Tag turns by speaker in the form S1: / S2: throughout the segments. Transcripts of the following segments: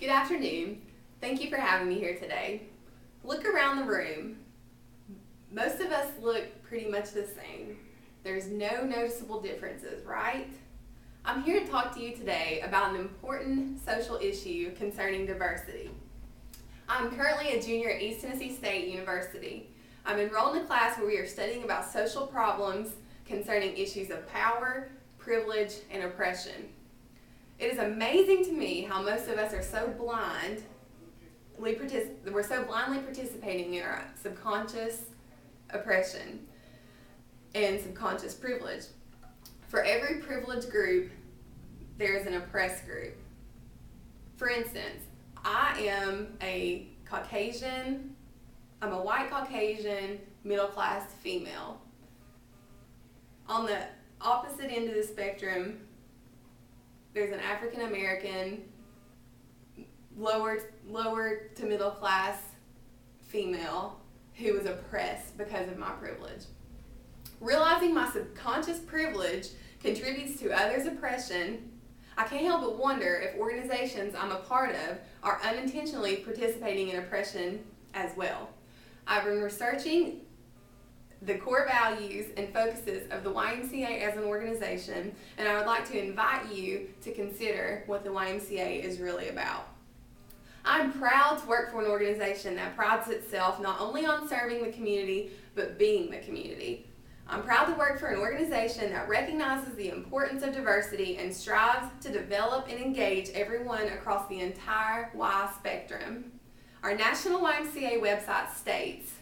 S1: Good afternoon. Thank you for having me here today. Look around the room. Most of us look pretty much the same. There's no noticeable differences, right? I'm here to talk to you today about an important social issue concerning diversity. I'm currently a junior at East Tennessee State University. I'm enrolled in a class where we are studying about social problems concerning issues of power, privilege, and oppression. It is amazing to me how most of us are so blindly participating in our subconscious oppression and subconscious privilege. For every privileged group, there is an oppressed group. For instance, I am a white Caucasian, middle-class female. On the opposite end of the spectrum, there's an African American, lower to middle class female who is oppressed because of my privilege. Realizing my subconscious privilege contributes to others' oppression, I can't help but wonder if organizations I'm a part of are unintentionally participating in oppression as well. I've been researching the core values and focuses of the YMCA as an organization, and I would like to invite you to consider what the YMCA is really about. I'm proud to work for an organization that prides itself not only on serving the community, but being the community. I'm proud to work for an organization that recognizes the importance of diversity and strives to develop and engage everyone across the entire Y spectrum. Our national YMCA website states,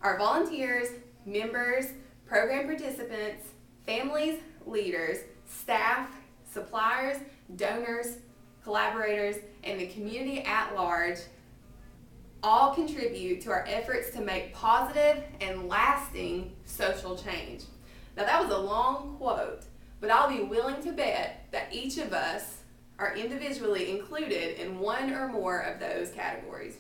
S1: our volunteers, members, program participants, families, leaders, staff, suppliers, donors, collaborators, and the community at large all contribute to our efforts to make positive and lasting social change. Now that was a long quote, but I'll be willing to bet that each of us are individually included in one or more of those categories.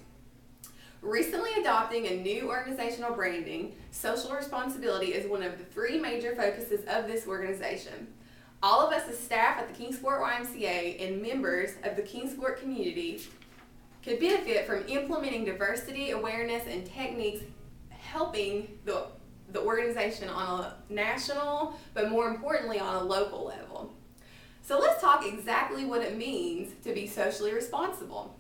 S1: Recently adopting a new organizational branding, social responsibility is one of the three major focuses of this organization. All of us as staff at the Kingsport YMCA and members of the Kingsport community could benefit from implementing diversity awareness and techniques helping the organization on a national, but more importantly on a local level. So let's talk exactly what it means to be socially responsible.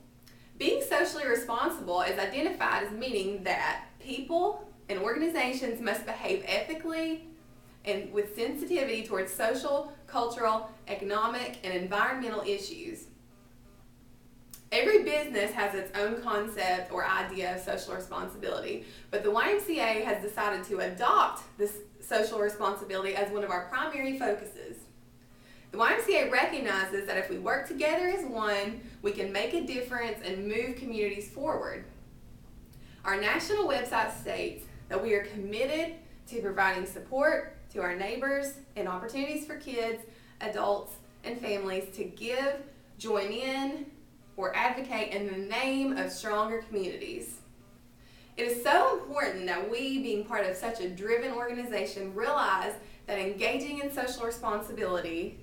S1: Being socially responsible is identified as meaning that people and organizations must behave ethically and with sensitivity towards social, cultural, economic, and environmental issues. Every business has its own concept or idea of social responsibility, but the YMCA has decided to adopt this social responsibility as one of our primary focuses. The YMCA recognizes that if we work together as one, we can make a difference and move communities forward. Our national website states that we are committed to providing support to our neighbors and opportunities for kids, adults, and families to give, join in, or advocate in the name of stronger communities. It is so important that we, being part of such a driven organization, realize that engaging in social responsibility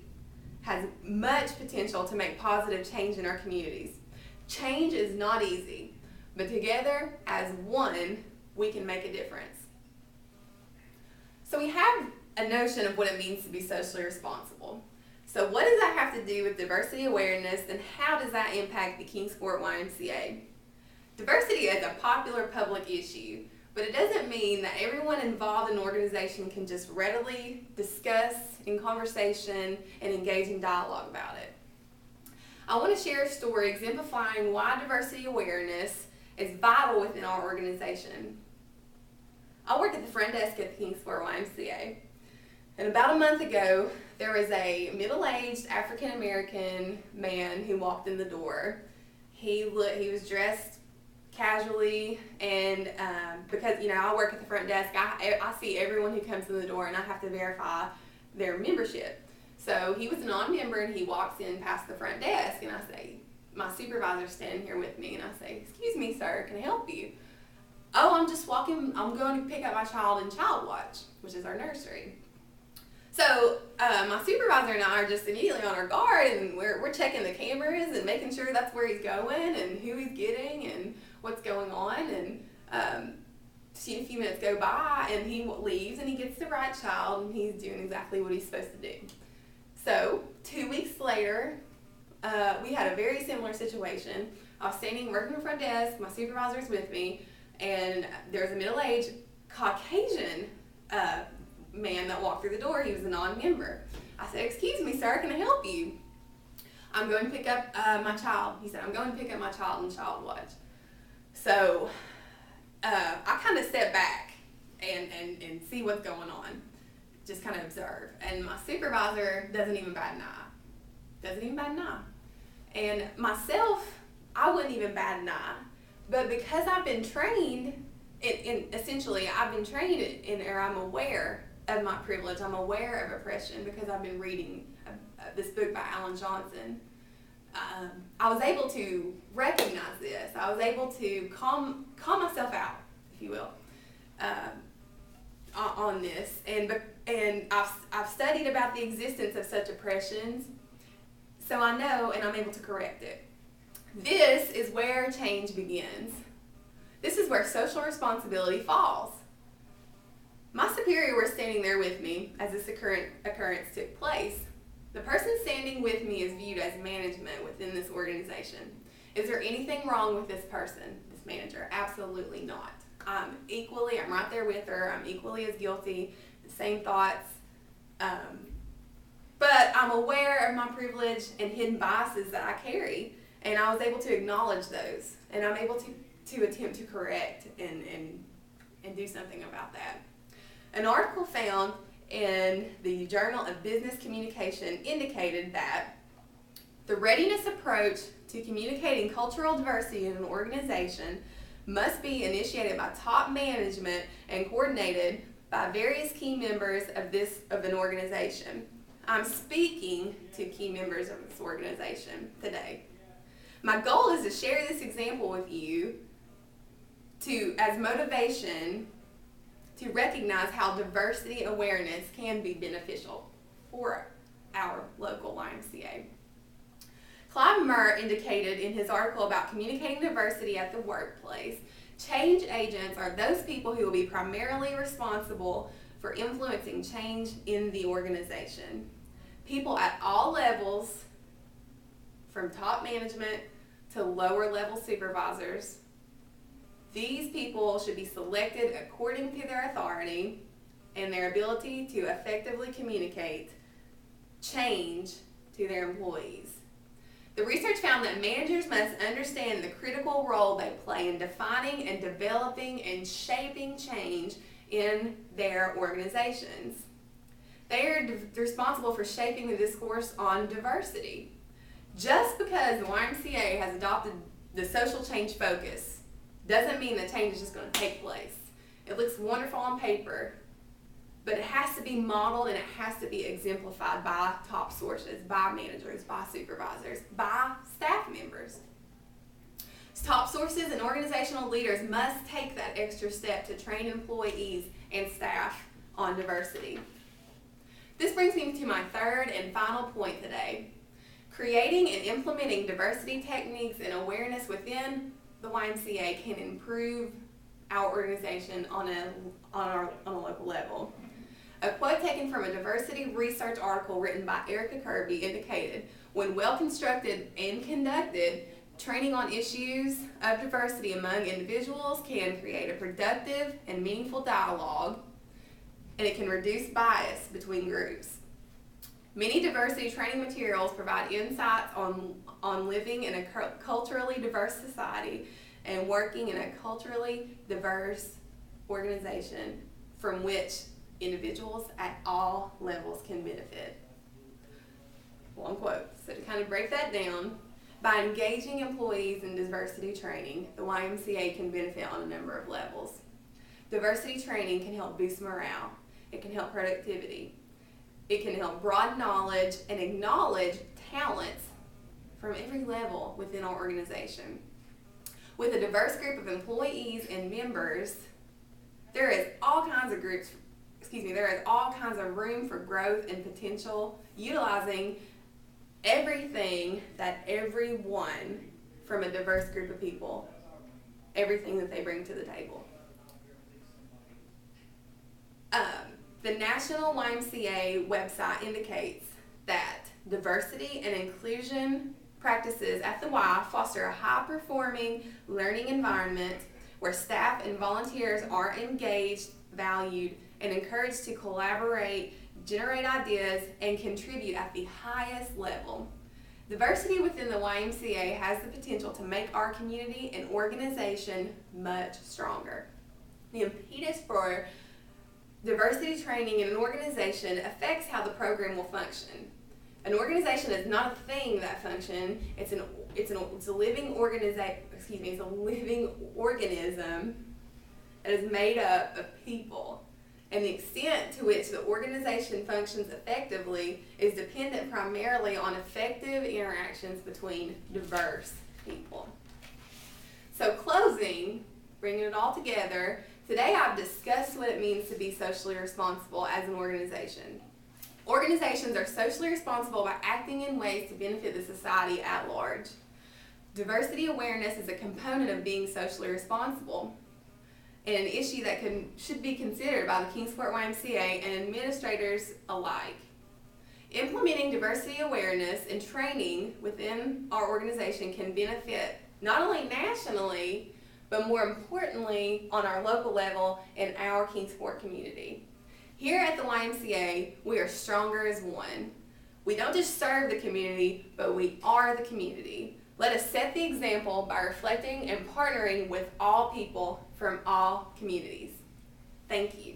S1: has much potential to make positive change in our communities. Change is not easy, but together as one, we can make a difference. So we have a notion of what it means to be socially responsible. So what does that have to do with diversity awareness, and how does that impact the Kingsport YMCA? Diversity is a popular public issue, but it doesn't mean that everyone involved in an organization can just readily discuss in conversation and engage in dialogue about it. I want to share a story exemplifying why diversity awareness is vital within our organization. I work at the front desk at the Kingsport YMCA, and about a month ago, there was a middle-aged African American man who walked in the door. He was dressed casually, and because I work at the front desk, I see everyone who comes in the door, and I have to verify their membership. So he was a non-member, and he walks in past the front desk, and I say, my supervisor's standing here with me, and I say, "Excuse me, sir, can I help you?" "Oh, I'm going to pick up my child in Child Watch," which is our nursery. So my supervisor and I are just immediately on our guard, and we're checking the cameras and making sure that's where he's going and who he's getting and what's going on. And a few minutes go by, and he leaves, and he gets the right child, and he's doing exactly what he's supposed to do. So 2 weeks later, we had a very similar situation. I was standing working the front desk, my supervisor's with me, and there's a middle-aged Caucasian man that walked through the door. He was a non-member. I said, "Excuse me, sir, can I help you?" "I'm going to pick up my child." He said, "I'm going to pick up my child and child watch." So I kind of step back and see what's going on, just kind of observe. And my supervisor doesn't even bat an eye. And myself, I wouldn't even bat an eye. But because I've been trained, I've been trained or I'm aware of my privilege. I'm aware of oppression because I've been reading this book by Alan Johnson. I was able to recognize this. I was able to calm myself out, if you will, on this. And I've studied about the existence of such oppressions, so I know, and I'm able to correct it. This is where change begins. This is where social responsibility falls. My superior was standing there with me as this occurrence took place. The person standing with me is viewed as management within this organization. Is there anything wrong with this person, this manager? Absolutely not. I'm right there with her. I'm equally as guilty, the same thoughts. But I'm aware of my privilege and hidden biases that I carry, and I was able to acknowledge those, and I'm able to attempt to correct and do something about that. An article found in the Journal of Business Communication indicated that the readiness approach to communicating cultural diversity in an organization must be initiated by top management and coordinated by various key members of an organization. I'm speaking to key members of this organization today. My goal is to share this example with you as motivation to recognize how diversity awareness can be beneficial for our local YMCA. Clive Murr indicated in his article about communicating diversity at the workplace, change agents are those people who will be primarily responsible for influencing change in the organization. People at all levels, from top management to lower level supervisors, these people should be selected according to their authority and their ability to effectively communicate change to their employees. The research found that managers must understand the critical role they play in defining and developing and shaping change in their organizations. They are responsible for shaping the discourse on diversity. Just because the YMCA has adopted the social change focus doesn't mean that change is just going to take place. It looks wonderful on paper, but it has to be modeled and it has to be exemplified by top sources, by managers, by supervisors, by staff members. Top sources and organizational leaders must take that extra step to train employees and staff on diversity. This brings me to my third and final point today. Creating and implementing diversity techniques and awareness within the YMCA can improve our organization on a local level. A quote taken from a diversity research article written by Erica Kirby indicated, when well constructed and conducted, training on issues of diversity among individuals can create a productive and meaningful dialogue, and it can reduce bias between groups. Many diversity training materials provide insights on living in a culturally diverse society and working in a culturally diverse organization from which individuals at all levels can benefit. One quote. So to kind of break that down, by engaging employees in diversity training, the YMCA can benefit on a number of levels. Diversity training can help boost morale. It can help productivity. It can help broaden knowledge and acknowledge talents from every level within our organization. With a diverse group of employees and members, there is all kinds of there is all kinds of room for growth and potential, utilizing everything that everyone from a diverse group of people, everything that they bring to the table. The National YMCA website indicates that diversity and inclusion practices at the Y foster a high-performing learning environment where staff and volunteers are engaged, valued, and encouraged to collaborate, generate ideas, and contribute at the highest level. Diversity within the YMCA has the potential to make our community and organization much stronger. The impetus for diversity training in an organization affects how the program will function. An organization is not a thing that functions. It's a living it's a living organism that is made up of people. And the extent to which the organization functions effectively is dependent primarily on effective interactions between diverse people. So closing, bringing it all together, today I've discussed what it means to be socially responsible as an organization. Organizations are socially responsible by acting in ways to benefit the society at large. Diversity awareness is a component of being socially responsible, and an issue that should be considered by the Kingsport YMCA and administrators alike. Implementing diversity awareness and training within our organization can benefit not only nationally, but more importantly on our local level in our Kingsport community. Here at the YMCA, we are stronger as one. We don't just serve the community, but we are the community. Let us set the example by reflecting and partnering with all people from all communities. Thank you.